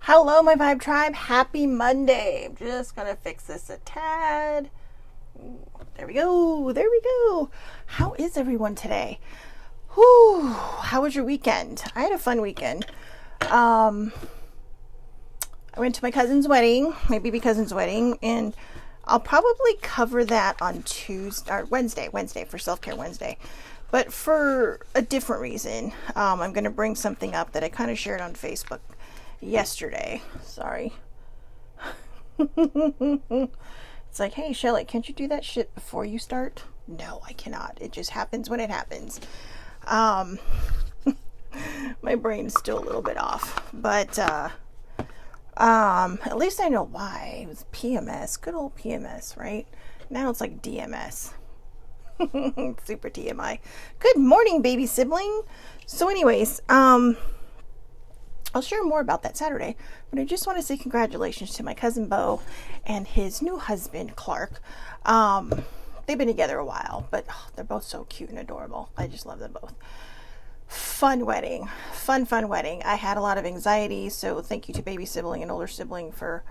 Hello, my Vibe Tribe. Happy Monday. I'm just going to fix this a tad. There we go. There we go. How is everyone today? Whew. How was your weekend? I had a fun weekend. I went to my cousin's wedding, my baby cousin's wedding, and I'll probably cover that on Tuesday or Wednesday for Self-Care Wednesday. But for a different reason, I'm going to bring something up that I kind of shared on Facebook yesterday. Sorry. It's like, hey, Shelly, can't you do that shit before you start? No, I cannot. It just happens when it happens. My brain's still a little bit off. But, at least I know why. It was PMS. Good old PMS, right? Now it's like DMS. Super TMI. Good morning, baby sibling. So anyways, I'll share more about that Saturday, but I just want to say congratulations to my cousin Bo and his new husband, Clark. They've been together a while, but they're both so cute and adorable. I just love them both. Fun wedding. Fun wedding. I had a lot of anxiety, so thank you to baby sibling and older sibling for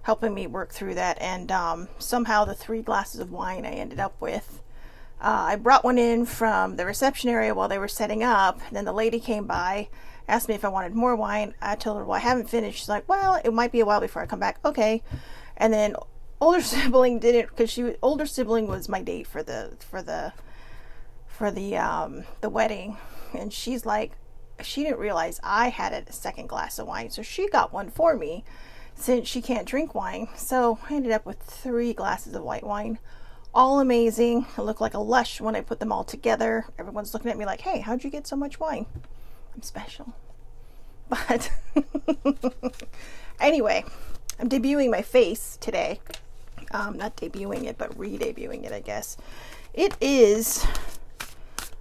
helping me work through that. And somehow the 3 glasses of wine I ended up with, I brought one in from the reception area while they were setting up, and then the lady came by, asked me if I wanted more wine. I told her, well, I haven't finished. She's like, well, it might be a while before I come back. Okay. And then older sibling didn't, because older sibling was my date for the wedding. And she's like, she didn't realize I had a second glass of wine. So she got one for me since she can't drink wine. So I ended up with 3 glasses of white wine. All amazing. I look like a lush when I put them all together. Everyone's looking at me like, hey, how'd you get so much wine? I'm special. But anyway, I'm debuting my face today. Not debuting it, but re-debuting it, I guess. It is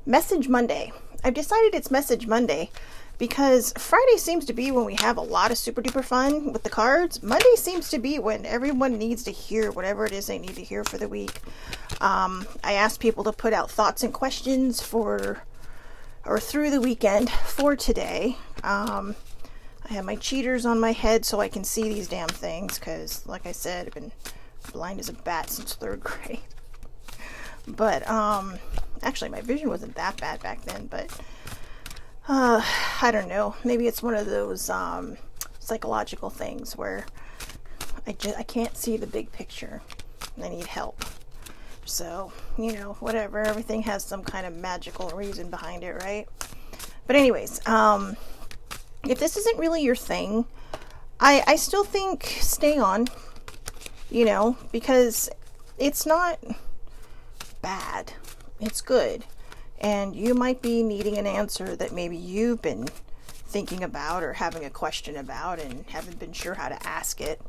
Message Monday. I've decided it's Message Monday because Friday seems to be when we have a lot of super duper fun with the cards. Monday seems to be when everyone needs to hear whatever it is they need to hear for the week. I asked people to put out thoughts and questions through the weekend for today. I have my cheaters on my head so I can see these damn things because, like I said, I've been blind as a bat since 3rd grade. But actually my vision wasn't that bad back then, but I don't know, maybe it's one of those psychological things where I can't see the big picture and I need help. So, whatever, everything has some kind of magical reason behind it, right? But anyways, if this isn't really your thing, I still think stay on, because it's not bad. It's good. And you might be needing an answer that maybe you've been thinking about or having a question about and haven't been sure how to ask it.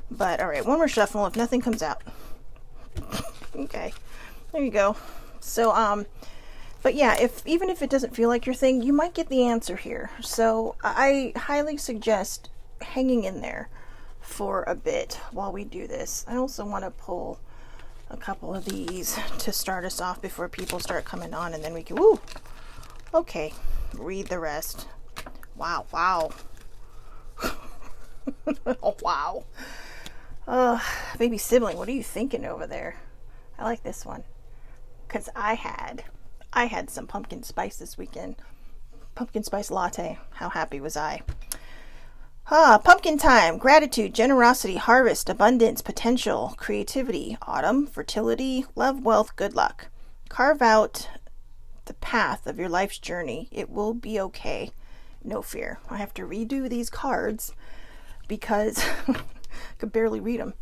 But all right, one more shuffle if nothing comes out. Okay, there you go. So, but yeah, even if it doesn't feel like your thing, you might get the answer here. So I highly suggest hanging in there for a bit while we do this. I also want to pull a couple of these to start us off before people start coming on, and then we can, okay, read the rest. Wow. Oh, wow. Baby sibling, what are you thinking over there? I like this one because I had some pumpkin spice this weekend. Pumpkin spice latte. How happy was I? Pumpkin time, gratitude, generosity, harvest, abundance, potential, creativity, autumn, fertility, love, wealth, good luck. Carve out the path of your life's journey. It will be okay. No fear. I have to redo these cards because I could barely read them.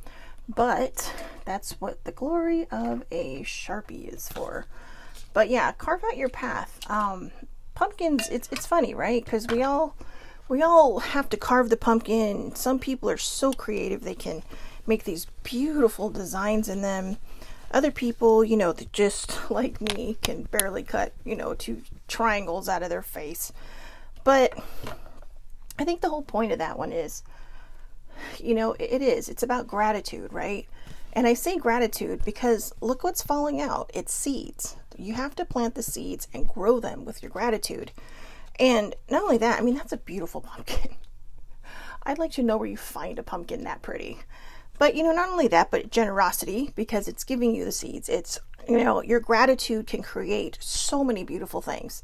But that's what the glory of a Sharpie is for. But yeah, carve out your path. Pumpkins, it's funny, right? Because we all have to carve the pumpkin. Some people are so creative they can make these beautiful designs in them. Other people, that just like me can barely cut, 2 triangles out of their face. But I think the whole point of that one is, it's about gratitude, right? And I say gratitude because look what's falling out. It's seeds. You have to plant the seeds and grow them with your gratitude. And not only that, that's a beautiful pumpkin. I'd like to know where you find a pumpkin that pretty. But, not only that, but generosity, because it's giving you the seeds. It's, your gratitude can create so many beautiful things,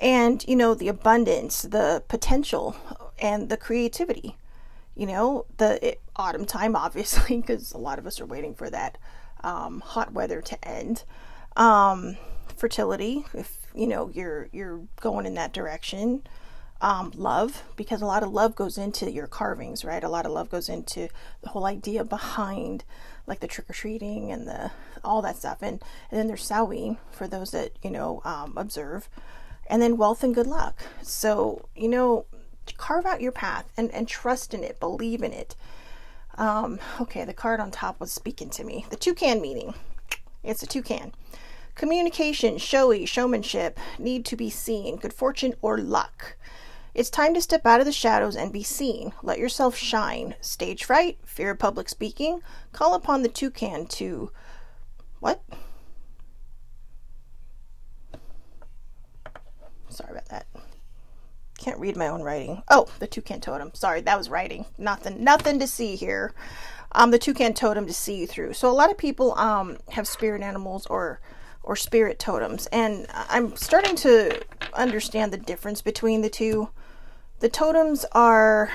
And, the abundance, the potential, and the creativity, autumn time, obviously, because a lot of us are waiting for that hot weather to end. Fertility, if, you're going in that direction. Love, because a lot of love goes into your carvings, right? A lot of love goes into the whole idea behind like the trick-or-treating and all that stuff. And then there's Samhain for those that, observe. And then wealth and good luck. So, carve out your path and trust in it, believe in it. Okay, the card on top was speaking to me. The toucan meaning. It's a toucan. Communication, showy, showmanship, need to be seen, good fortune or luck. It's time to step out of the shadows and be seen. Let yourself shine. Stage fright, fear of public speaking. Call upon the toucan to... What? Sorry about that. Can't read my own writing. Oh, the toucan totem. Sorry, that was writing. Nothing to see here. The toucan totem to see you through. So a lot of people have spirit animals or spirit totems, and I'm starting to understand the difference between the two. The totems are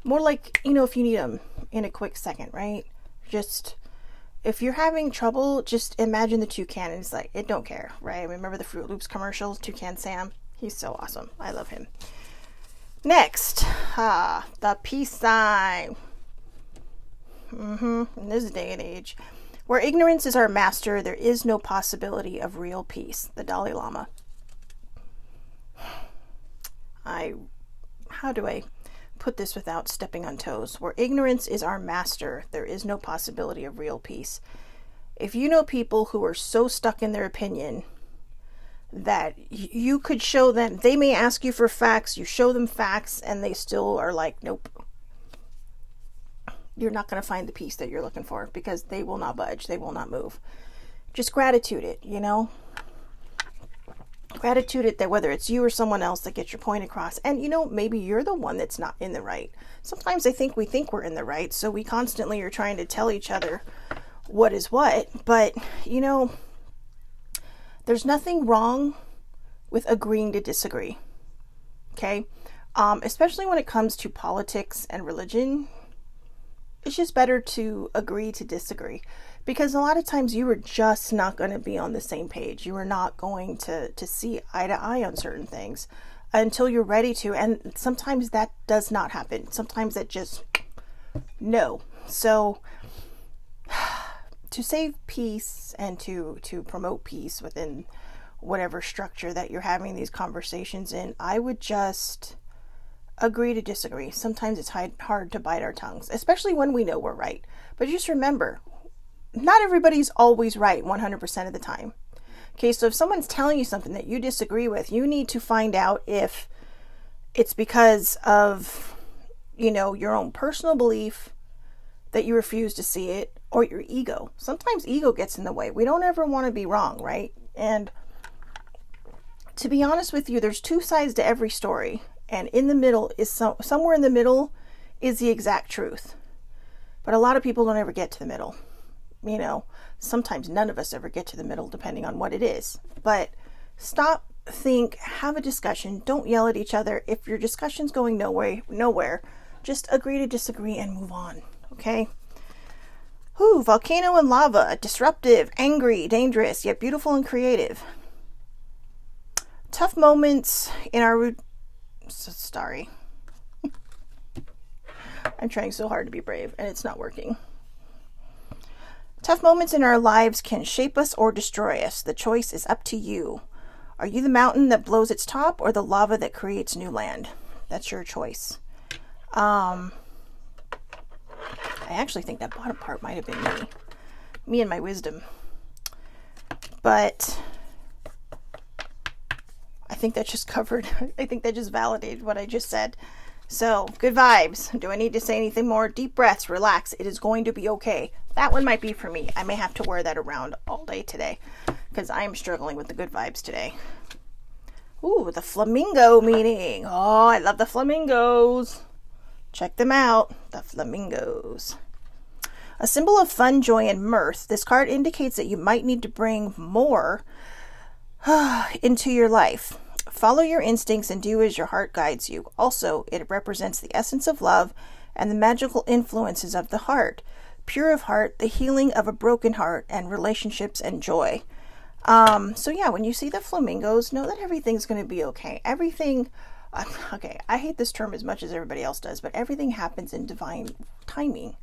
more like, if you need them in a quick second, right? Just, if you're having trouble, just imagine the toucan, and it's like, it don't care, right? Remember the Fruit Loops commercials, Toucan Sam? He's so awesome. I love him. Next, the peace sign. In this day and age, where ignorance is our master, there is no possibility of real peace. The Dalai Lama. How do I put this without stepping on toes? Where ignorance is our master, there is no possibility of real peace. If you know people who are so stuck in their opinion that you could show them, they may ask you for facts, you show them facts, and they still are like, nope. You're not going to find the peace that you're looking for, because they will not budge. They will not move. Just gratitude it, Gratitude it that whether it's you or someone else that gets your point across. And, maybe you're the one that's not in the right. Sometimes we think we're in the right, so we constantly are trying to tell each other what is what. But, there's nothing wrong with agreeing to disagree. Okay? Especially when it comes to politics and religion. It's just better to agree to disagree, because a lot of times you are just not going to be on the same page. You are not going to see eye to eye on certain things until you're ready to. And sometimes that does not happen. Sometimes it just, no. So to save peace and to promote peace within whatever structure that you're having these conversations in, I would just agree to disagree. Sometimes it's hard to bite our tongues, especially when we know we're right. But just remember, not everybody's always right 100% of the time. Okay, so if someone's telling you something that you disagree with, you need to find out if it's because of, your own personal belief that you refuse to see it, or your ego. Sometimes ego gets in the way. We don't ever want to be wrong, right? And to be honest with you, there's two sides to every story. And in the middle is somewhere in the middle is the exact truth. But a lot of people don't ever get to the middle. Sometimes none of us ever get to the middle, depending on what it is. But stop, think, have a discussion. Don't yell at each other. If your discussion's going nowhere, just agree to disagree and move on. Okay? Volcano and lava. Disruptive, angry, dangerous, yet beautiful and creative. Tough moments in our... Sorry. I'm trying so hard to be brave, and it's not working. Tough moments in our lives can shape us or destroy us. The choice is up to you. Are you the mountain that blows its top, or the lava that creates new land? That's your choice. I actually think that bottom part might have been me. Me and my wisdom. But I think that just validated what I just said. So, good vibes. Do I need to say anything more? Deep breaths, relax. It is going to be okay. That one might be for me. I may have to wear that around all day today, because I am struggling with the good vibes today. Ooh, the flamingo meaning. Oh, I love the flamingos. Check them out. The flamingos. A symbol of fun, joy, and mirth. This card indicates that you might need to bring more into your life. Follow your instincts and do as your heart guides you. Also, it represents the essence of love and the magical influences of the heart. Pure of heart, the healing of a broken heart, and relationships and joy. So yeah, when you see the flamingos, know that everything's going to be okay. Everything, okay, I hate this term as much as everybody else does, but everything happens in divine timing.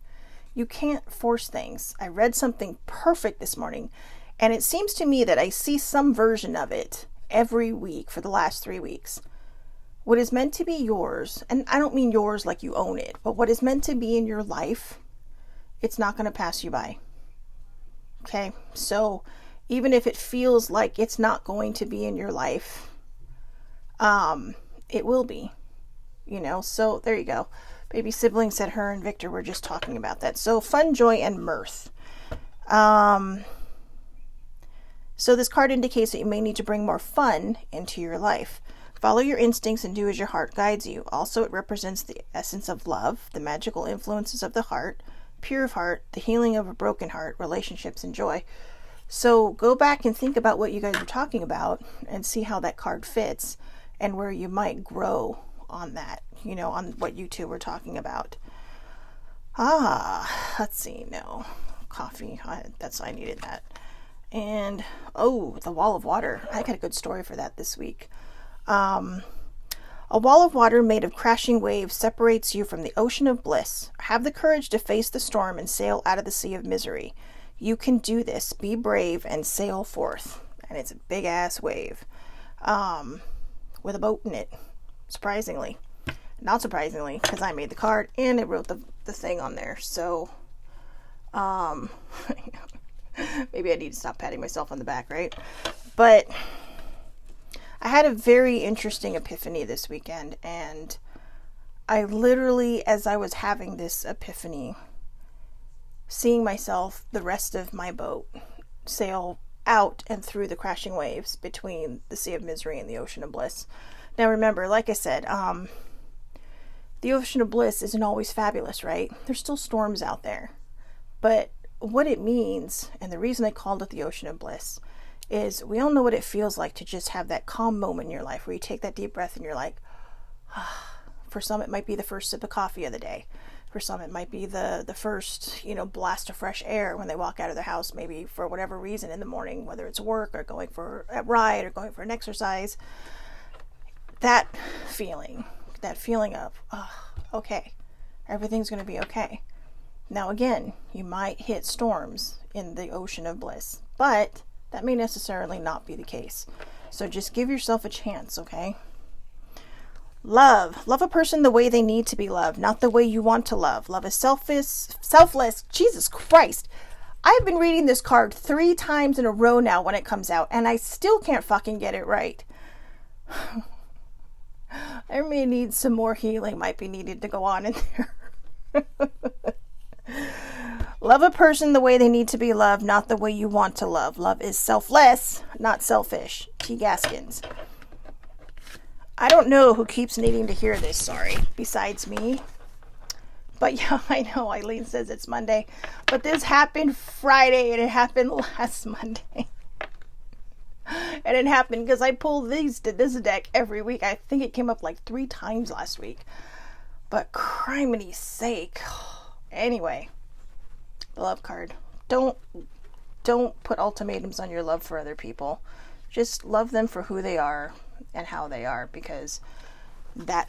You can't force things. I read something perfect this morning, and it seems to me that I see some version of it every week for the last 3 weeks. What is meant to be yours, and I don't mean yours like you own it, but what is meant to be in your life, it's not going to pass you by. Okay, so even if it feels like it's not going to be in your life, it will be, so there you go. Baby sibling said her and Victor were just talking about that. So fun, joy, and mirth. So this card indicates that you may need to bring more fun into your life. Follow your instincts and do as your heart guides you. Also, it represents the essence of love, the magical influences of the heart, pure of heart, the healing of a broken heart, relationships, and joy. So go back and think about what you guys are talking about and see how that card fits and where you might grow on that, on what you two were talking about. Let's see. No, coffee. I needed that. And, the wall of water. I got a good story for that this week. A wall of water made of crashing waves separates you from the ocean of bliss. Have the courage to face the storm and sail out of the sea of misery. You can do this. Be brave and sail forth. And it's a big ass wave, with a boat in it. Surprisingly. Not surprisingly, because I made the card and I wrote the thing on there. So, maybe I need to stop patting myself on the back, right? But I had a very interesting epiphany this weekend, and I literally, as I was having this epiphany, seeing myself, the rest of my boat, sail out and through the crashing waves between the Sea of Misery and the Ocean of Bliss. Now remember, like I said, the Ocean of Bliss isn't always fabulous, right? There's still storms out there. But what it means, and the reason I called it the Ocean of Bliss, is we all know what it feels like to just have that calm moment in your life where you take that deep breath and you're like, for some it might be the first sip of coffee of the day. For some it might be the first, blast of fresh air when they walk out of their house, maybe for whatever reason in the morning, whether it's work or going for a ride or going for an exercise. That feeling of, okay, everything's going to be okay. Now again, you might hit storms in the Ocean of Bliss, but that may necessarily not be the case. So just give yourself a chance, okay? Love a person the way they need to be loved, not the way you want to love. Love is selfless. Jesus Christ. I've been reading this card 3 times in a row now when it comes out, and I still can't fucking get it right. I may need some more healing, might be needed to go on in there. Love a person the way they need to be loved, not the way you want to love. Love is selfless, not selfish. T. Gaskins. I don't know who keeps needing to hear this, sorry, besides me. But yeah, I know Eileen says it's Monday. But this happened Friday and it happened last Monday. And it happened because I pull this deck every week. I think it came up like 3 times last week. But criminy sake. Anyway, the love card. Don't put ultimatums on your love for other people. Just love them for who they are and how they are, because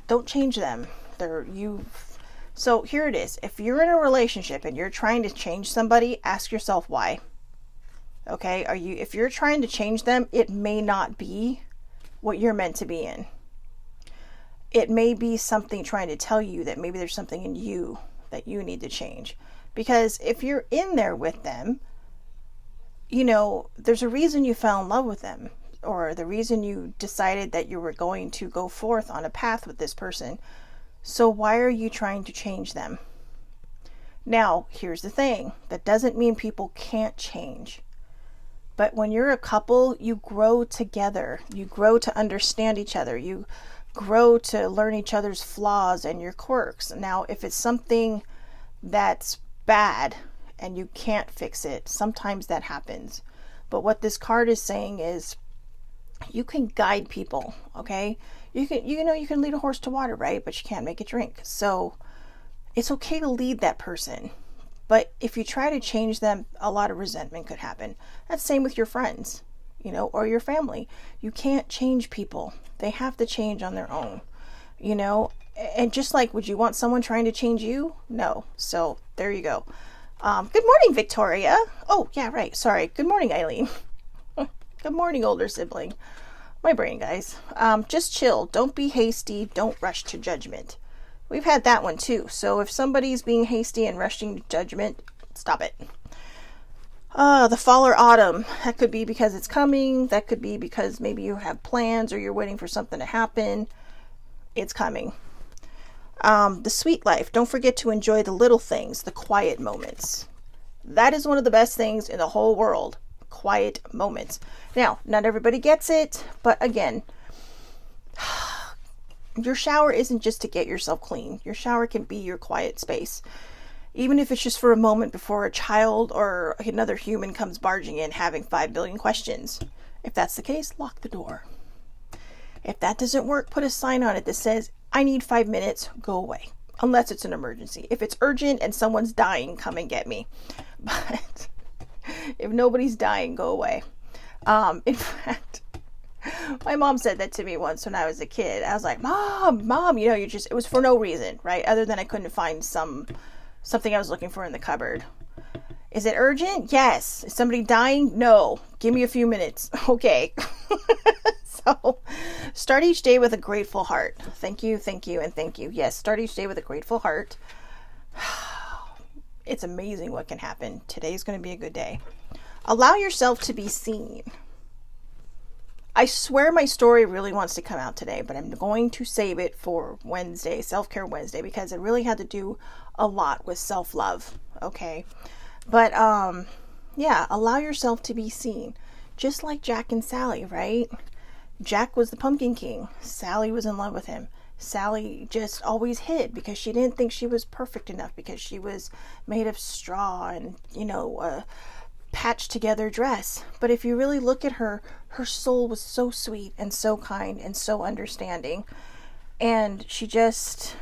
don't change them. So here it is. If you're in a relationship and you're trying to change somebody, ask yourself why. Okay? If you're trying to change them, it may not be what you're meant to be in. It may be something trying to tell you that maybe there's something in you that you need to change. Because if you're in there with them, there's a reason you fell in love with them, or the reason you decided that you were going to go forth on a path with this person. So why are you trying to change them? Now, here's the thing. That doesn't mean people can't change. But when you're a couple, you grow together. You grow to understand each other. You grow to learn each other's flaws and your quirks. Now, if it's something that's bad and you can't fix it, sometimes that happens. But what this card is saying is you can guide people, okay? You can lead a horse to water, right? But you can't make it drink. So it's okay to lead that person. But if you try to change them, a lot of resentment could happen. That's the same with your friends, or your family. You can't change people. They have to change on their own, And just like, would you want someone trying to change you? No. So there you go. Good morning, Victoria. Oh, yeah, right. Sorry. Good morning, Eileen. Good morning, older sibling. My brain, guys. Just chill. Don't be hasty. Don't rush to judgment. We've had that one too. So if somebody's being hasty and rushing to judgment, stop it. The fall or autumn. That could be because it's coming. That could be because maybe you have plans or you're waiting for something to happen. It's coming. The sweet life. Don't forget to enjoy the little things, the quiet moments. That is one of the best things in the whole world. Quiet moments. Now, not everybody gets it, but again, your shower isn't just to get yourself clean. Your shower can be your quiet space. Even if it's just for a moment before a child or another human comes barging in having 5 billion questions. If that's the case, lock the door. If that doesn't work, put a sign on it that says, I need 5 minutes, go away. Unless it's an emergency. If it's urgent and someone's dying, come and get me. But if nobody's dying, go away. In fact, my mom said that to me once when I was a kid. I was like, Mom, it was for no reason, right? Other than I couldn't find something I was looking for in the cupboard. Is it urgent? Yes. Is somebody dying? No. Give me a few minutes. Okay. So start each day with a grateful heart. Thank you, and thank you. Yes, start each day with a grateful heart. It's amazing what can happen. Today's going to be a good day. Allow yourself to be seen. I swear my story really wants to come out today, but I'm going to save it for Wednesday, Self-Care Wednesday, because it really had to do a lot with self-love, okay? But, allow yourself to be seen. Just like Jack and Sally, right? Jack was the Pumpkin King. Sally was in love with him. Sally just always hid because she didn't think she was perfect enough, because she was made of straw and, a patched together dress. But if you really look at her, her soul was so sweet and so kind and so understanding. And she just,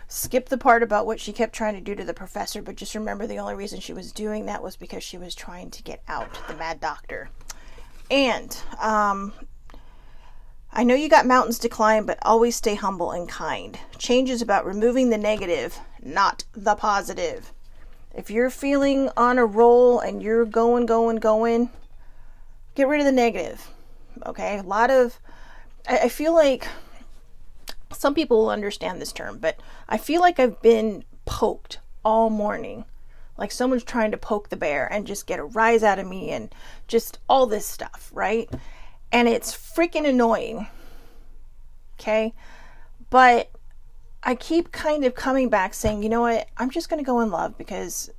skip the part about what she kept trying to do to the professor, but just remember the only reason she was doing that was because she was trying to get out the mad doctor. And I know you got mountains to climb, but always stay humble and kind. Change is about removing the negative, not the positive. If you're feeling on a roll and you're going, get rid of the negative. Okay? I feel like some people will understand this term, but I feel like I've been poked all morning. Like someone's trying to poke the bear and just get a rise out of me and just all this stuff, right? And it's freaking annoying. Okay? But I keep kind of coming back saying, you know what? I'm just going to go in love, because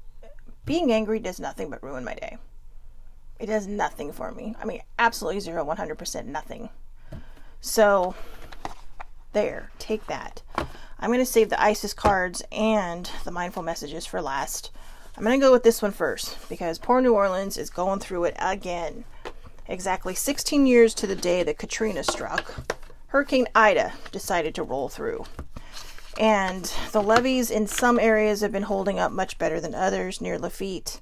being angry does nothing but ruin my day. It does nothing for me. I mean, absolutely 0, 100% nothing. So there, take that. I'm going to save the ISIS cards and the mindful messages for last. I'm going to go with this one first, because poor New Orleans is going through it again. Exactly 16 years to the day that Katrina struck, Hurricane Ida decided to roll through. And the levees in some areas have been holding up much better than others. Near Lafitte,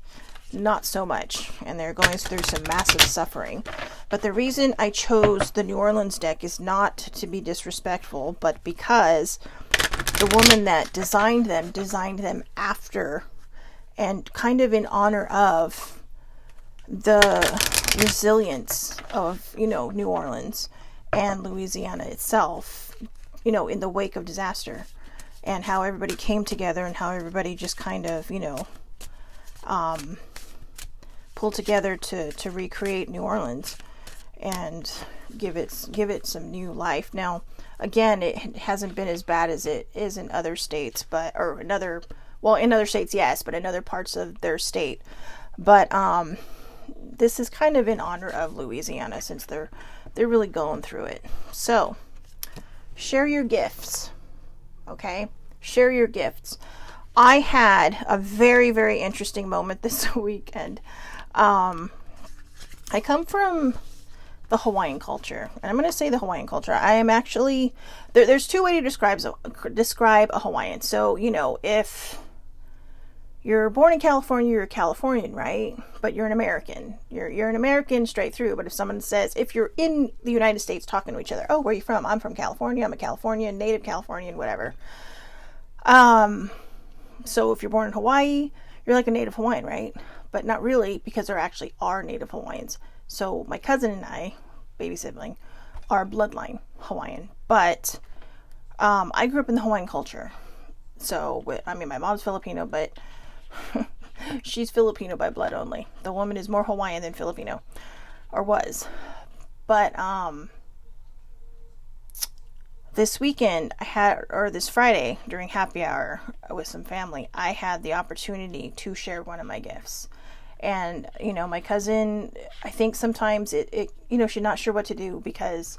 not so much. And they're going through some massive suffering. But the reason I chose the New Orleans deck is not to be disrespectful, but because the woman that designed them after and kind of in honor of the resilience of, New Orleans and Louisiana itself, in the wake of disaster, and how everybody came together and how everybody just kind of, pulled together to recreate New Orleans and give it some new life. Now, again, it hasn't been as bad as it is in other states, in other states, yes, but in other parts of their state. But this is kind of in honor of Louisiana, since they're really going through it. So share your gifts. Okay? Share your gifts. I had a very, very interesting moment this weekend. I come from the Hawaiian culture, and I'm going to say the Hawaiian culture. I am actually there's two ways to describe a Hawaiian. So, if you're born in California, you're a Californian, right? But you're an American. You're an American straight through. But if someone says, if you're in the United States talking to each other, oh, where are you from? I'm from California. I'm a Californian, native Californian, whatever. So if you're born in Hawaii, you're like a native Hawaiian, right? But not really, because there actually are native Hawaiians. So my cousin and I, baby sibling, are bloodline Hawaiian. But I grew up in the Hawaiian culture. So, my mom's Filipino, but she's Filipino by blood only. The woman is more Hawaiian than Filipino, or was. But this weekend, this Friday, during happy hour with some family, I had the opportunity to share one of my gifts. And, my cousin, I think sometimes she's not sure what to do because,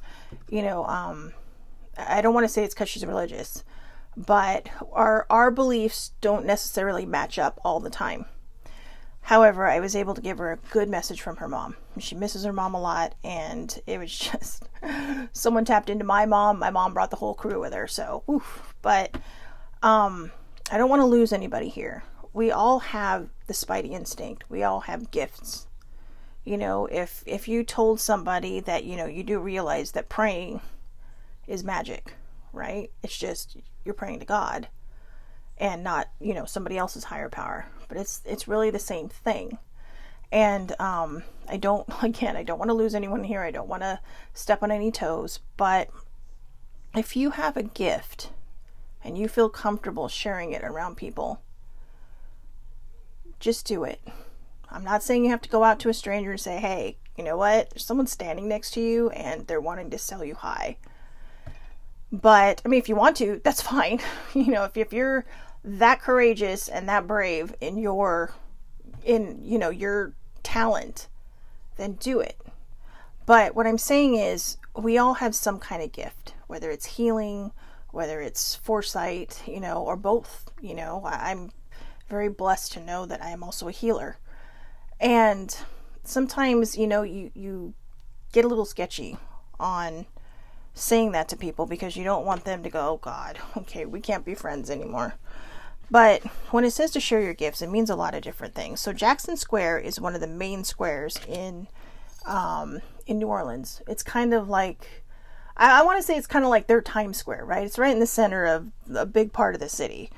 I don't want to say it's because she's religious, but our beliefs don't necessarily match up all the time. However, I was able to give her a good message from her mom. She misses her mom a lot, and it was just, someone tapped into my mom. My mom brought the whole crew with her, so, oof. But I don't want to lose anybody here. We all have the Spidey instinct. We all have gifts. If you told somebody that, you do realize that praying is magic, right? It's just, you're praying to God and not, somebody else's higher power. But it's really the same thing. And I don't want to lose anyone here. I don't want to step on any toes. But if you have a gift and you feel comfortable sharing it around people, just do it. I'm not saying you have to go out to a stranger and say, hey, you know what? There's someone standing next to you and they're wanting to sell you high. But, if you want to, that's fine. If you're that courageous and that brave in your talent, then do it. But what I'm saying is, we all have some kind of gift, whether it's healing, whether it's foresight, or both. I'm very blessed to know that I am also a healer. And sometimes, you get a little sketchy on saying that to people because you don't want them to go, oh God, okay, we can't be friends anymore. But when it says to share your gifts, it means a lot of different things. So Jackson Square is one of the main squares in New Orleans. It's kind of like, I want to say it's kind of like their Times Square, right? It's right in the center of a big part of the city.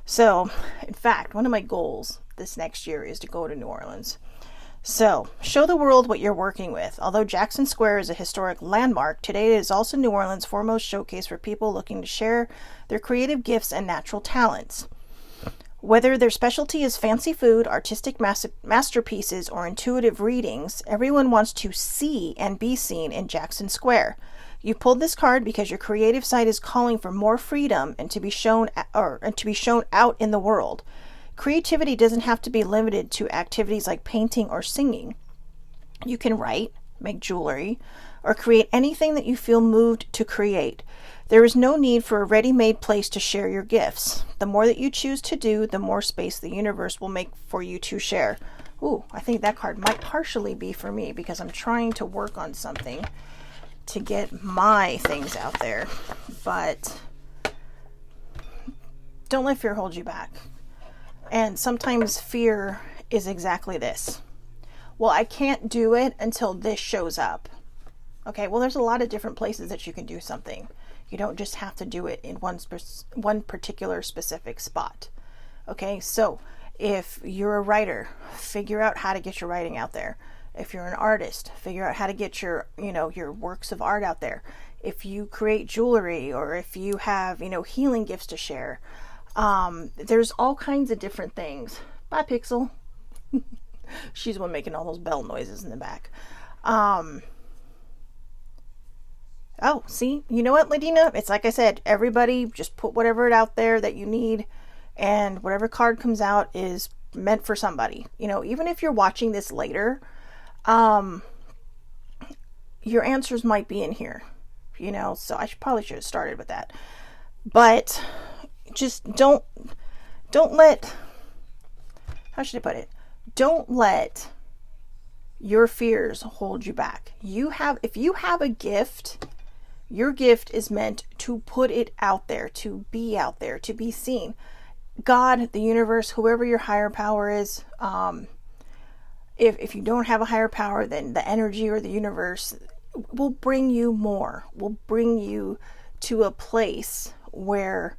So, in fact, one of my goals this next year is to go to New Orleans. So, show the world what you're working with. Although Jackson Square is a historic landmark, today it is also New Orleans' foremost showcase for people looking to share their creative gifts and natural talents. Whether their specialty is fancy food, artistic masterpieces, or intuitive readings, everyone wants to see and be seen in Jackson Square. You pulled this card because your creative side is calling for more freedom and to be shown out in the world. Creativity doesn't have to be limited to activities like painting or singing. You can write, make jewelry, or create anything that you feel moved to create. There is no need for a ready-made place to share your gifts. The more that you choose to do, the more space the universe will make for you to share. Ooh, I think that card might partially be for me because I'm trying to work on something to get my things out there. But don't let fear hold you back. And sometimes fear is exactly this. Well, I can't do it until this shows up. Okay, well, there's a lot of different places that you can do something. You don't just have to do it in one particular specific spot. Okay, so if you're a writer, figure out how to get your writing out there. If you're an artist, figure out how to get your works of art out there. If you create jewelry, or if you have, healing gifts to share, there's all kinds of different things. Bye, Pixel. She's the one making all those bell noises in the back. Oh, see, you know what, Ladina? It's like I said, everybody just put whatever out there that you need, and whatever card comes out is meant for somebody. You know, even if you're watching this later, your answers might be in here, you know, so I probably should have started with that. But just don't let, how should I put it? Don't let your fears hold you back. If you have a gift, your gift is meant to put it out there, to be seen. God, the universe, whoever your higher power is, if you don't have a higher power, then the energy or the universe will bring you more, will bring you to a place where,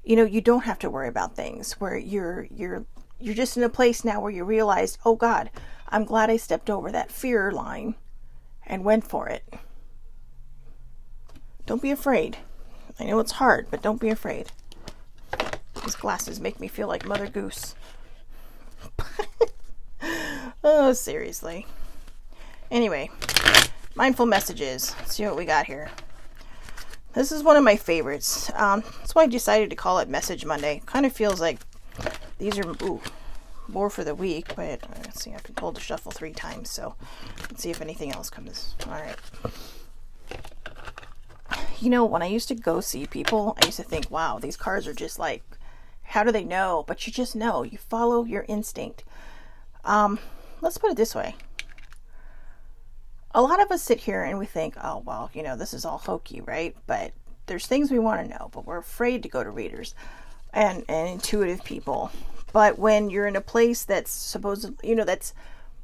you know, you don't have to worry about things, where you're just in a place now where you realize, oh God, I'm glad I stepped over that fear line and went for it. Don't be afraid. I know it's hard, but don't be afraid. These glasses make me feel like Mother Goose. Oh, seriously. Anyway, mindful messages. Let's see what we got here. This is one of my favorites. That's why I decided to call it Message Monday. Kind of feels like these are more for the week, but let's see, I've been told to shuffle 3 times, so let's see if anything else comes. All right. You know, when I used to go see people, I used to think, wow, these cards are just like, how do they know? But you just know. You follow your instinct. Let's put it this way. A lot of us sit here and we think, oh, well, you know, this is all hokey, right? But there's things we want to know, but we're afraid to go to readers and intuitive people. But when you're in a place that's supposed, you know, that's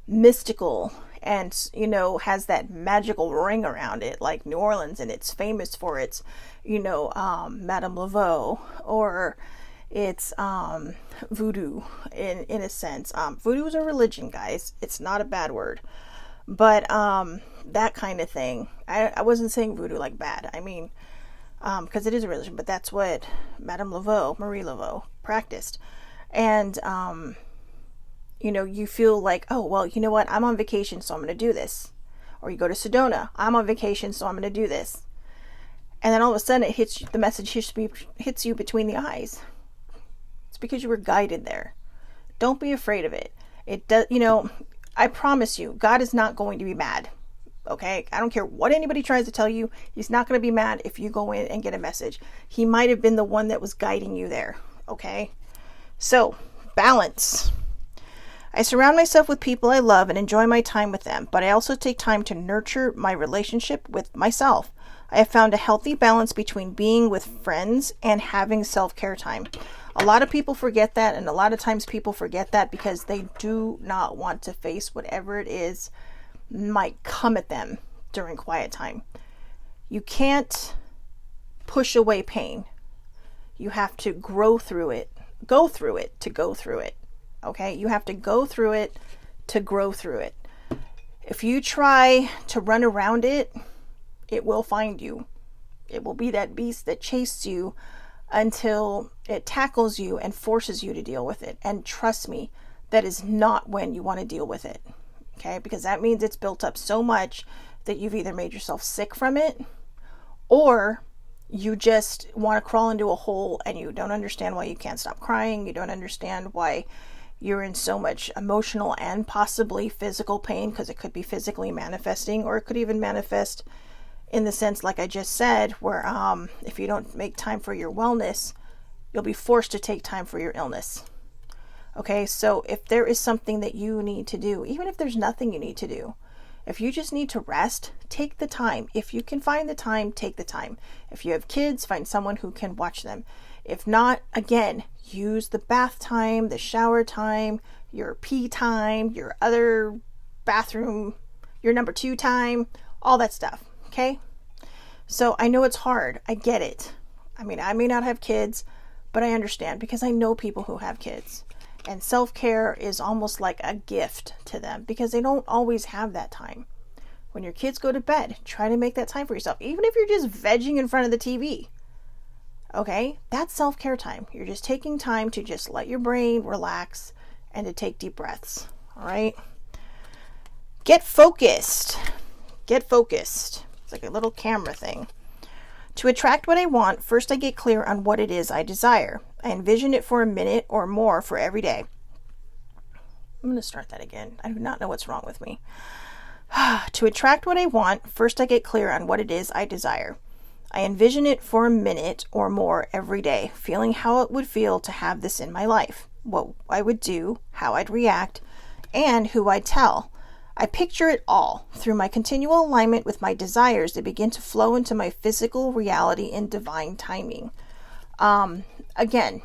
mystical and, you know, has that magical ring around it, like New Orleans, and it's famous for its, you know, Madame Laveau, or it's voodoo in a sense. Voodoo is a religion, guys. It's not a bad word. But that kind of thing. I wasn't saying voodoo like bad. I mean, because it is a religion, but that's what Madame Laveau, Marie Laveau, practiced. And, you know, you feel like, oh, well, you know what? I'm on vacation, so I'm going to do this. Or you go to Sedona. I'm on vacation, so I'm going to do this. And then all of a sudden the message hits you between the eyes. It's because you were guided there. Don't be afraid of it. It does, you know, I promise you, God is not going to be mad. Okay? I don't care what anybody tries to tell you. He's not going to be mad if you go in and get a message. He might have been the one that was guiding you there. Okay? So, balance. I surround myself with people I love and enjoy my time with them, but I also take time to nurture my relationship with myself. I have found a healthy balance between being with friends and having self-care time. A lot of people forget that, and a lot of times people forget that because they do not want to face whatever it is might come at them during quiet time. You can't push away pain. You have to grow through it. Go through it to go through it. Okay? You have to go through it to grow through it. If you try to run around it, it will find you. It will be that beast that chased you until it tackles you and forces you to deal with it. And trust me, that is not when you want to deal with it. Okay? Because that means it's built up so much that you've either made yourself sick from it, or you just want to crawl into a hole and you don't understand why you can't stop crying. You don't understand why you're in so much emotional and possibly physical pain, because it could be physically manifesting, or it could even manifest in the sense, like I just said, where if you don't make time for your wellness, you'll be forced to take time for your illness. Okay, so if there is something that you need to do, even if there's nothing you need to do, if you just need to rest, take the time. If you can find the time, take the time. If you have kids, find someone who can watch them. If not, again, use the bath time, the shower time, your pee time, your other bathroom, your number 2 time, all that stuff. Okay? So I know it's hard. I get it. I mean, I may not have kids, but I understand because I know people who have kids. And self-care is almost like a gift to them because they don't always have that time. When your kids go to bed, try to make that time for yourself. Even if you're just vegging in front of the TV. Okay? That's self-care time. You're just taking time to just let your brain relax and to take deep breaths. All right? Get focused. Get focused. It's like a little camera thing. To attract what I want, first I get clear on what it is I desire. I envision it for a minute or more for every day. I'm going to start that again. I do not know what's wrong with me. To attract what I want, first I get clear on what it is I desire. I envision it for a minute or more every day, feeling how it would feel to have this in my life, what I would do, how I'd react, and who I'd tell. I picture it all. Through my continual alignment with my desires, they begin to flow into my physical reality in divine timing. Again,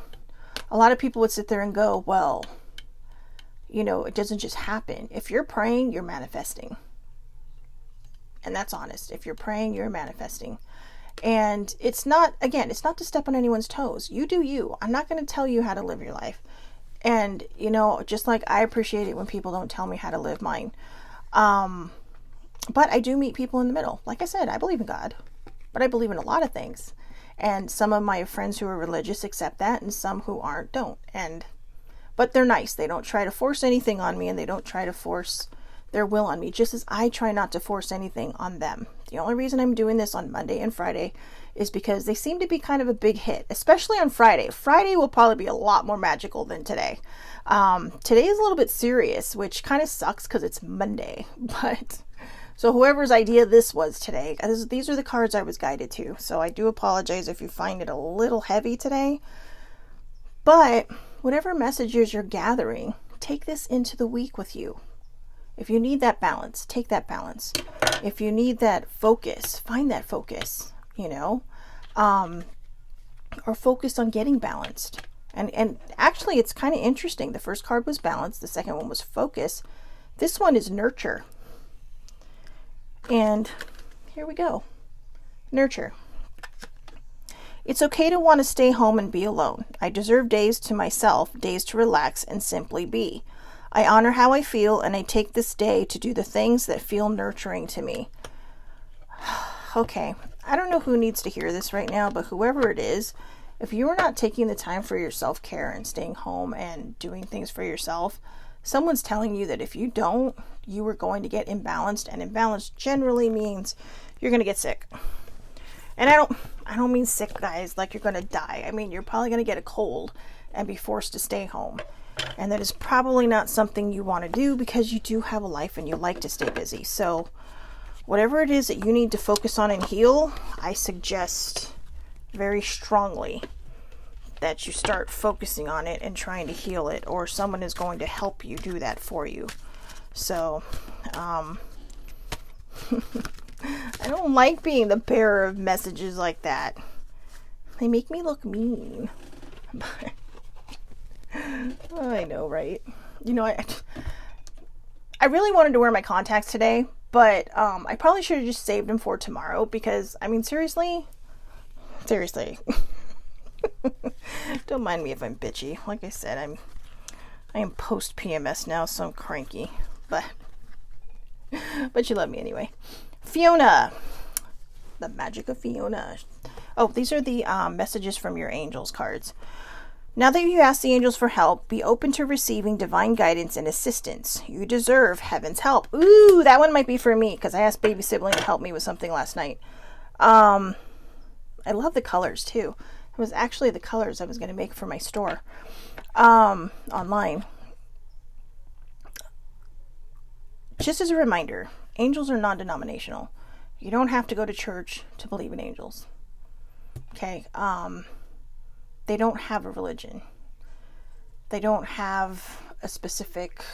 a lot of people would sit there and go, well, it doesn't just happen. If you're praying, you're manifesting. And that's honest. If you're praying, you're manifesting. And it's not to step on anyone's toes. You do you. I'm not going to tell you how to live your life. And, just like I appreciate it when people don't tell me how to live mine. But I do meet people in the middle. Like I said, I believe in God, but I believe in a lot of things. And some of my friends who are religious accept that, and some who aren't don't. But they're nice. They don't try to force anything on me, and they don't try to force their will on me, just as I try not to force anything on them. The only reason I'm doing this on Monday and Friday is because they seem to be kind of a big hit, especially on Friday. Friday will probably be a lot more magical than today. Today is a little bit serious, which kind of sucks because it's Monday. But so whoever's idea this was today, these are the cards I was guided to. So I do apologize if you find it a little heavy today. But whatever messages you're gathering, take this into the week with you. If you need that balance, take that balance. If you need that focus, find that focus, or focus on getting balanced. And actually, it's kind of interesting. The first card was balance. The second one was focus. This one is nurture. And here we go. Nurture. It's okay to want to stay home and be alone. I deserve days to myself, days to relax and simply be. I honor how I feel, and I take this day to do the things that feel nurturing to me. Okay, I don't know who needs to hear this right now, but whoever it is, if you are not taking the time for your self-care and staying home and doing things for yourself, someone's telling you that if you don't, you are going to get imbalanced, and imbalanced generally means you're going to get sick. And I don't mean sick, guys, like you're going to die. I mean, you're probably going to get a cold and be forced to stay home. And that is probably not something you want to do because you do have a life and you like to stay busy. So whatever it is that you need to focus on and heal, I suggest very strongly that you start focusing on it and trying to heal it, or someone is going to help you do that for you. So, I don't like being the bearer of messages like that. They make me look mean. Oh, I know, right? I really wanted to wear my contacts today, but I probably should have just saved them for tomorrow because, seriously. Don't mind me if I'm bitchy. Like I said, I am post PMS now, so I'm cranky. But you love me anyway. Fiona. The magic of Fiona. Oh, these are the messages from your angels cards. Now that you ask the angels for help, be open to receiving divine guidance and assistance. You deserve heaven's help. Ooh, that one might be for me because I asked baby sibling to help me with something last night. I love the colors too. It was actually the colors I was going to make for my store online. Just as a reminder, angels are non-denominational. You don't have to go to church to believe in angels. Okay? They don't have a religion. They don't have a specific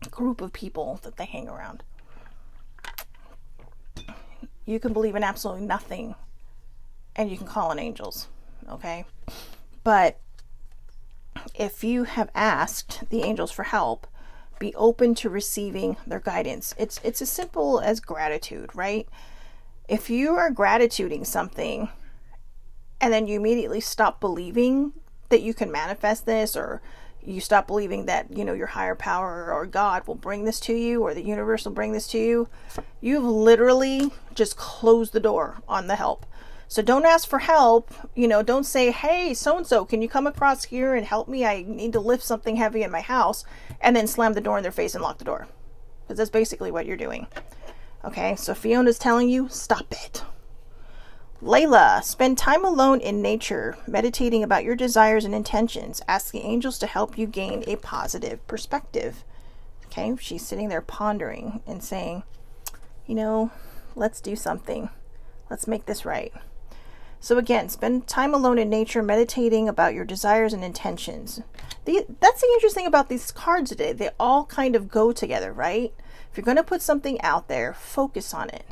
group of people that they hang around. You can believe in absolutely nothing and you can call on angels. Okay? But if you have asked the angels for help, be open to receiving their guidance. It's as simple as gratitude, right? If you are gratituding something and then you immediately stop believing that you can manifest this, or you stop believing that, your higher power or God will bring this to you, or the universe will bring this to you, you've literally just closed the door on the help. So don't ask for help. Don't say, hey, so-and-so, can you come across here and help me? I need to lift something heavy in my house, and then slam the door in their face and lock the door. Because that's basically what you're doing. Okay, so Fiona's telling you, stop it. Layla, spend time alone in nature, meditating about your desires and intentions. Ask the angels to help you gain a positive perspective. Okay, she's sitting there pondering and saying, let's do something. Let's make this right. So again, spend time alone in nature, meditating about your desires and intentions. That's the interesting about these cards today. They all kind of go together, right? If you're going to put something out there, focus on it.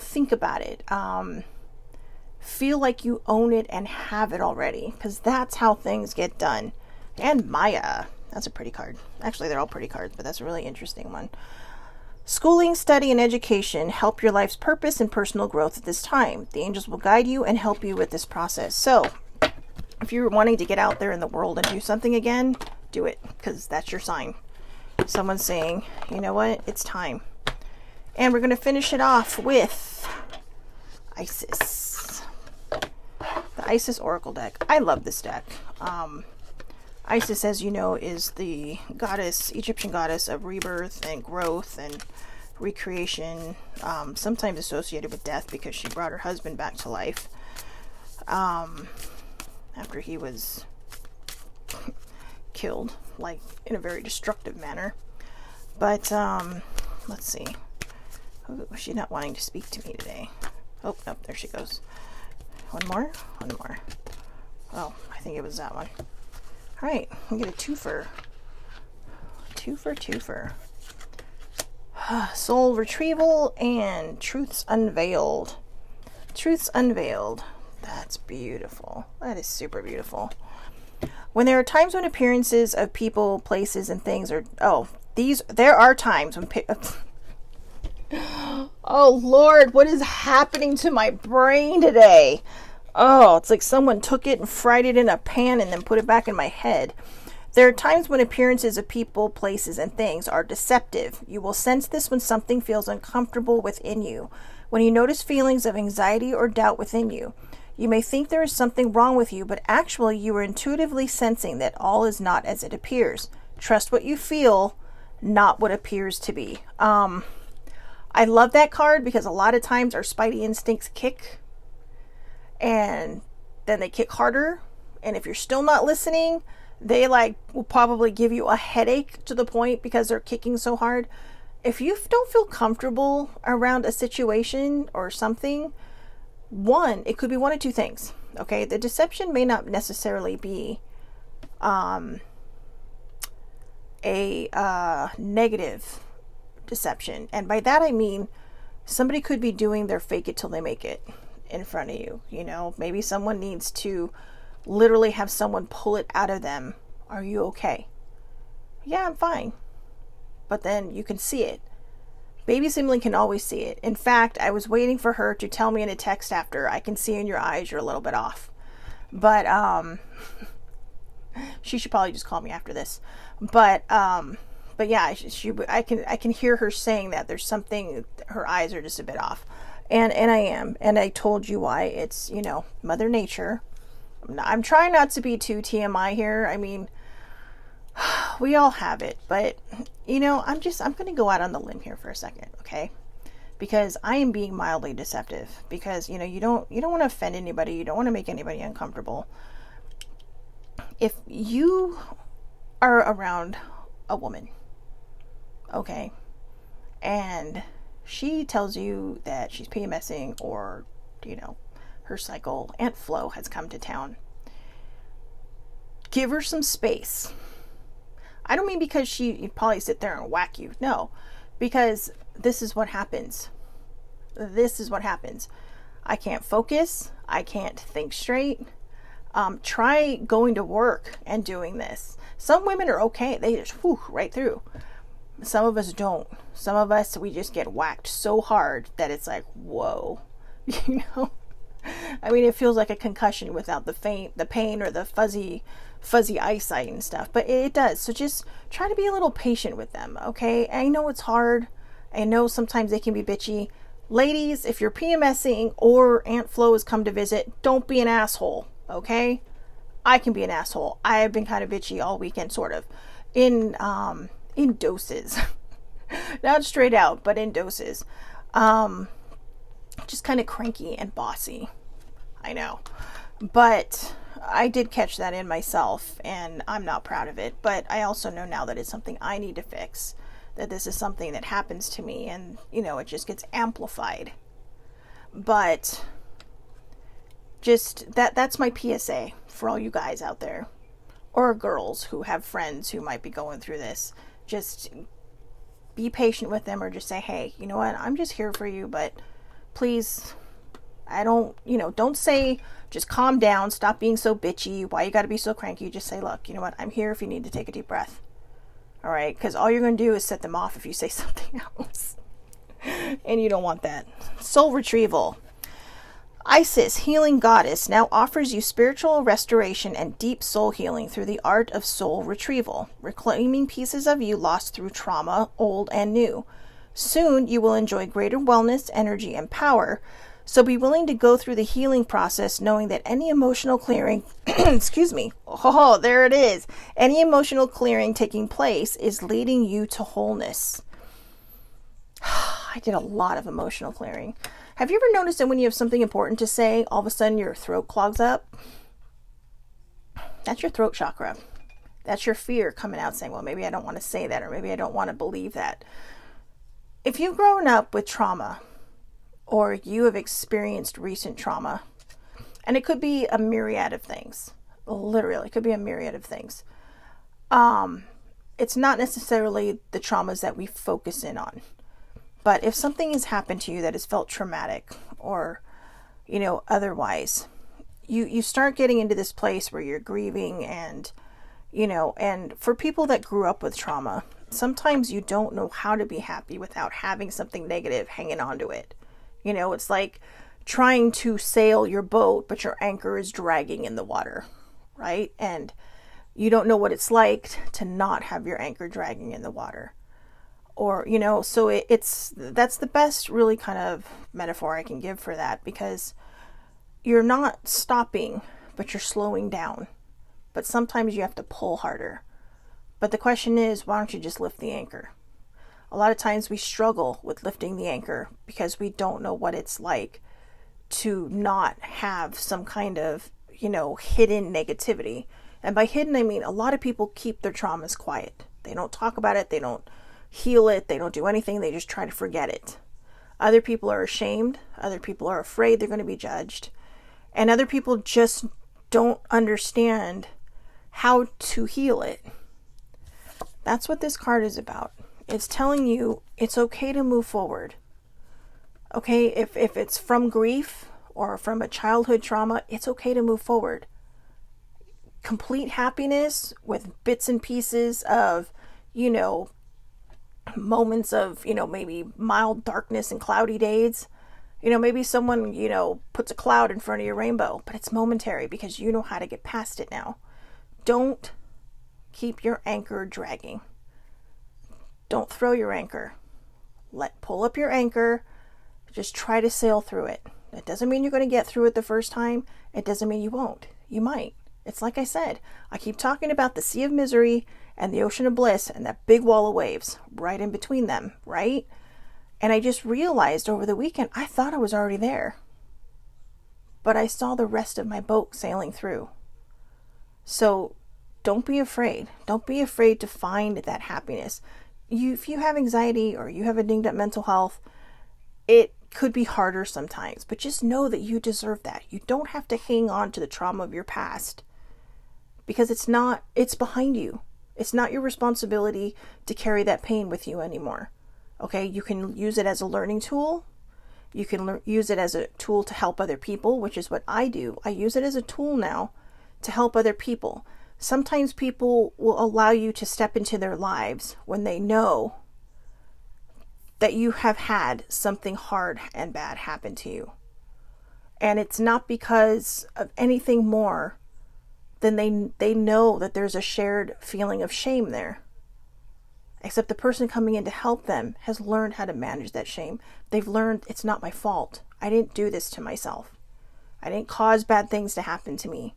Think about it. Feel like you own it and have it already, because that's how things get done. And Maya, that's a pretty card. Actually, they're all pretty cards, but that's a really interesting one. Schooling, study, and education help your life's purpose and personal growth at this time. The angels will guide you and help you with this process. So, if you're wanting to get out there in the world and do something again, do it, because that's your sign. Someone's saying, you know what, it's time. And we're going to finish it off with Isis. The Isis Oracle deck. I love this deck. Isis, as you know, is the goddess, Egyptian goddess of rebirth and growth and recreation, sometimes associated with death because she brought her husband back to life after he was killed, like in a very destructive manner. But let's see. Oh, she's not wanting to speak to me today. Oh, nope, there she goes. One more. Oh, I think it was that one. All right, we get a twofer. Twofer. Soul retrieval and truths unveiled. Truths unveiled. That's beautiful. That is super beautiful. When there are times when appearances of people, places, and things are... there are times when... Oh, Lord, what is happening to my brain today? Oh, it's like someone took it and fried it in a pan and then put it back in my head. There are times when appearances of people, places, and things are deceptive. You will sense this when something feels uncomfortable within you. When you notice feelings of anxiety or doubt within you. You may think there is something wrong with you, but actually you are intuitively sensing that all is not as it appears. Trust what you feel, not what appears to be. I love that card because a lot of times our spidey instincts kick and then they kick harder. And if you're still not listening, they will probably give you a headache to the point because they're kicking so hard. If you don't feel comfortable around a situation or something, it could be one of two things. Okay. The deception may not necessarily be, a negative deception, and by that I mean somebody could be doing their fake it till they make it in front of you. Maybe someone needs to literally have someone pull it out of them. Are you okay? Yeah, I'm fine. But then you can see it. Baby sibling can always see it. In fact, I was waiting for her to tell me in a text after, I can see in your eyes you're a little bit off. But she should probably just call me after this. But yeah, I can hear her saying that there's something, her eyes are just a bit off. And I am. And I told you why. It's, Mother Nature. I'm trying not to be too TMI here. I mean, we all have it. But, I'm going to go out on the limb here for a second, okay? Because I am being mildly deceptive. Because, you don't want to offend anybody. You don't want to make anybody uncomfortable. If you are around a woman, okay, and she tells you that she's PMSing or, her cycle, Aunt Flo has come to town, give her some space. I don't mean because she'd probably sit there and whack you. No, because this is what happens. I can't focus. I can't think straight. Try going to work and doing this. Some women are okay. They just right through. Some of us don't. Some of us, we just get whacked so hard that it's like, whoa, I mean, it feels like a concussion without the pain or the fuzzy eyesight and stuff, but it does. So just try to be a little patient with them. Okay. I know it's hard. I know sometimes they can be bitchy. Ladies, if you're PMSing or Aunt Flo has come to visit, don't be an asshole. Okay. I can be an asshole. I have been kind of bitchy all weekend, sort of in doses, not straight out, but in doses. just kind of cranky and bossy. I know. But I did catch that in myself, and I'm not proud of it. But I also know now that it's something I need to fix, that this is something that happens to me, and, it just gets amplified. But just that's my PSA for all you guys out there, or girls who have friends who might be going through this. Just be patient with them, or just say, hey, you know what, I'm just here for you, but please, don't say, just calm down, stop being so bitchy, why you gotta be so cranky. Just say, look, you know what, I'm here if you need to take a deep breath. All right, because all you're going to do is set them off if you say something else. And you don't want that. Soul retrieval. Isis, healing goddess, now offers you spiritual restoration and deep soul healing through the art of soul retrieval, reclaiming pieces of you lost through trauma, old and new. Soon you will enjoy greater wellness, energy, and power. So be willing to go through the healing process, knowing that any emotional clearing, excuse me, oh, there it is. Any emotional clearing taking place is leading you to wholeness. I did a lot of emotional clearing. Have you ever noticed that when you have something important to say, all of a sudden your throat clogs up? That's your throat chakra. That's your fear coming out saying, well, maybe I don't want to say that, or maybe I don't want to believe that. If you've grown up with trauma, or you have experienced recent trauma, and it could be a myriad of things, literally, it could be a myriad of things. It's not necessarily the traumas that we focus in on, but if something has happened to you that has felt traumatic, or, otherwise, you start getting into this place where you're grieving, and, and for people that grew up with trauma, sometimes you don't know how to be happy without having something negative hanging onto it. It's like trying to sail your boat, but your anchor is dragging in the water, right? And you don't know what it's like to not have your anchor dragging in the water. Or, so that's the best really kind of metaphor I can give for that, because you're not stopping, but you're slowing down. But sometimes you have to pull harder. But the question is, why don't you just lift the anchor? A lot of times we struggle with lifting the anchor because we don't know what it's like to not have some kind of, hidden negativity. And by hidden, I mean a lot of people keep their traumas quiet. They don't talk about it. They don't heal it. They don't do anything. They just try to forget it. Other people are ashamed. Other people are afraid they're going to be judged. And other people just don't understand how to heal it. That's what this card is about. It's telling you it's okay to move forward. Okay, if it's from grief or from a childhood trauma, it's okay to move forward. Complete happiness with bits and pieces of, moments of, maybe mild darkness and cloudy days. Maybe someone, puts a cloud in front of your rainbow, but it's momentary because you know how to get past it now. Don't keep your anchor dragging. Don't throw your anchor. Pull up your anchor. Just try to sail through it. That doesn't mean you're going to get through it the first time. It doesn't mean you won't. You might. It's like I said, I keep talking about the sea of misery and the ocean of bliss and that big wall of waves right in between them, right? And I just realized over the weekend, I thought I was already there. But I saw the rest of my boat sailing through. So don't be afraid. Don't be afraid to find that happiness. If you have anxiety or you have a dinged up mental health, it could be harder sometimes, but just know that you deserve that. You don't have to hang on to the trauma of your past because it's behind you. It's not your responsibility to carry that pain with you anymore. Okay, you can use it as a learning tool. You can use it as a tool to help other people, which is what I do. I use it as a tool now to help other people. Sometimes people will allow you to step into their lives when they know that you have had something hard and bad happen to you. And it's not because of anything more than they know that there's a shared feeling of shame there. Except the person coming in to help them has learned how to manage that shame. They've learned it's not my fault. I didn't do this to myself. I didn't cause bad things to happen to me.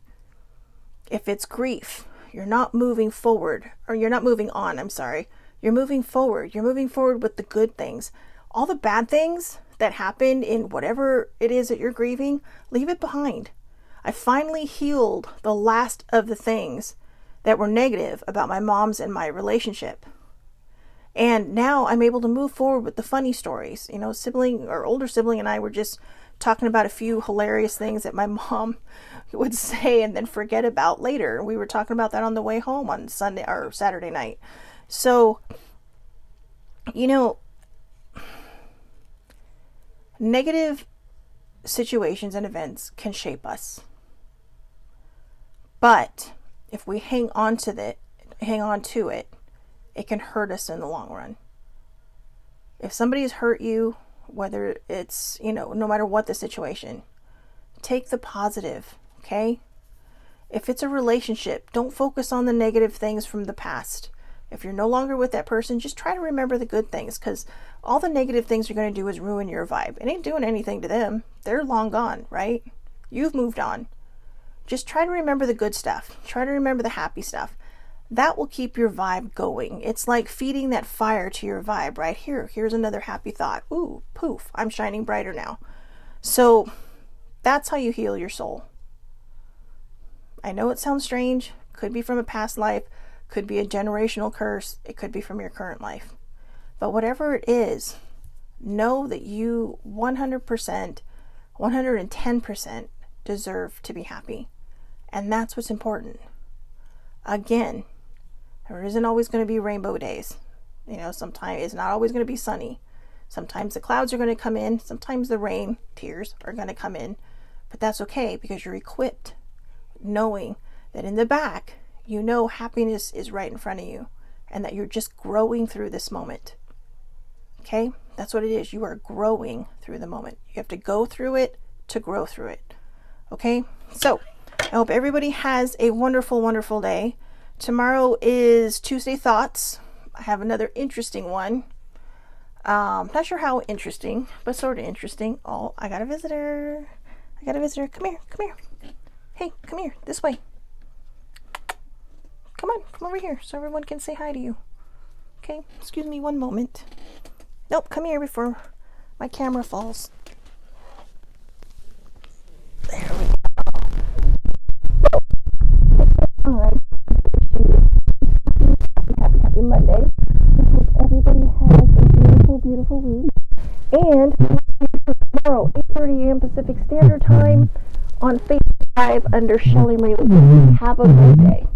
If it's grief, you're not moving forward, or you're not moving on, I'm sorry. You're moving forward. You're moving forward with the good things. All the bad things that happened in whatever it is that you're grieving, leave it behind. I finally healed the last of the things that were negative about my mom's and my relationship. And now I'm able to move forward with the funny stories. You know, older sibling and I were just talking about a few hilarious things that my mom would say and then forget about later. We were talking about that on the way home on Sunday or Saturday night. So, you know, negative situations and events can shape us. But if we hang on to it, it can hurt us in the long run. If somebody has hurt you, whether it's, no matter what the situation, take the positive, okay? If it's a relationship, don't focus on the negative things from the past. If you're no longer with that person, just try to remember the good things, because all the negative things you're going to do is ruin your vibe. It ain't doing anything to them. They're long gone, right? You've moved on. Just try to remember the good stuff. Try to remember the happy stuff. That will keep your vibe going. It's like feeding that fire to your vibe right here. Here's another happy thought. Ooh, poof, I'm shining brighter now. So that's how you heal your soul. I know it sounds strange. Could be from a past life. Could be a generational curse. It could be from your current life. But whatever it is, know that you 100%, 110% deserve to be happy. And that's what's important. Again, there isn't always going to be rainbow days. Sometimes it's not always going to be sunny. Sometimes the clouds are going to come in. Sometimes the rain, tears are going to come in. But that's okay, because you're equipped, knowing that in the back, happiness is right in front of you, and that you're just growing through this moment. Okay? That's what it is. You are growing through the moment. You have to go through it to grow through it. Okay? So, I hope everybody has a wonderful, wonderful day. Tomorrow is Tuesday Thoughts. I have another interesting one. Not sure how interesting, but sort of interesting. Oh, I got a visitor. Come here. Hey, come here. This way. Come over here so everyone can say hi to you. Okay, excuse me one moment. Nope, come here before my camera falls. There we go. Alright. Happy Monday. I hope everybody has a beautiful, beautiful week. And tomorrow, 8:30 a.m. Pacific Standard Time on Facebook Live under Shelly Marie. Have a great day.